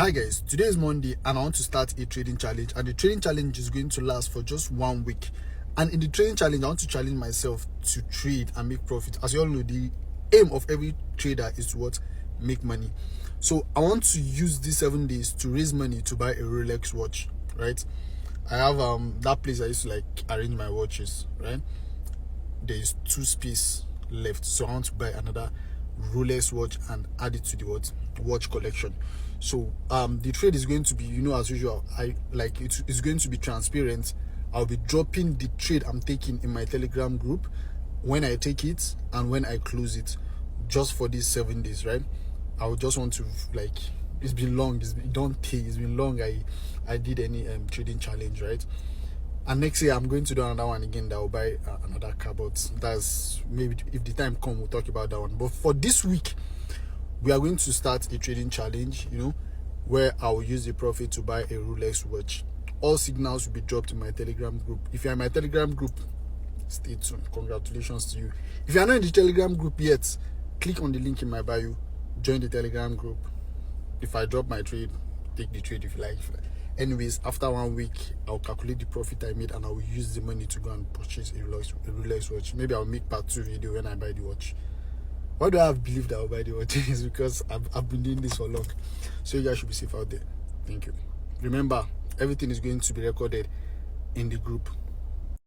Hi guys, today is Monday and I want to start a trading challenge, and the trading challenge is going to last for just 1 week. And in the trading challenge, I want to challenge myself to trade and make profit. As you all know, the aim of every trader is to what? Make money. So I want to use these 7 days to raise money to buy a Rolex watch, right? I have that place I used to like arrange my watches, right? There is 2 space left, so I want to buy another Rolex watch and add it to the watch collection. So the trade is going to be, as usual, it's going to be transparent. I'll be dropping the trade I'm taking in my Telegram group when I take it and when I close it, just for these 7 days, right? I would just want to, it's been long, it's been long I did any trading challenge, right? And next year I'm going to do another one again that will buy another car, but that's maybe if the time comes we'll talk about that one. But for this week we are going to start a trading challenge, where I will use the profit to buy a Rolex watch. All signals will be dropped in my Telegram group. If you're in my Telegram group, stay tuned. Congratulations to you. If you're not in the Telegram group yet, click on the link in my bio, join the Telegram group. If I drop my trade, take the trade if you like. Anyways, after 1 week, I'll calculate the profit I made and I will use the money to go and purchase a Rolex watch. Maybe I'll make part 2 video when I buy the watch. Why do I have believed I'll buy the watch? Is because I've been doing this for long. So you guys should be safe out there. Thank you. Remember, everything is going to be recorded in the group.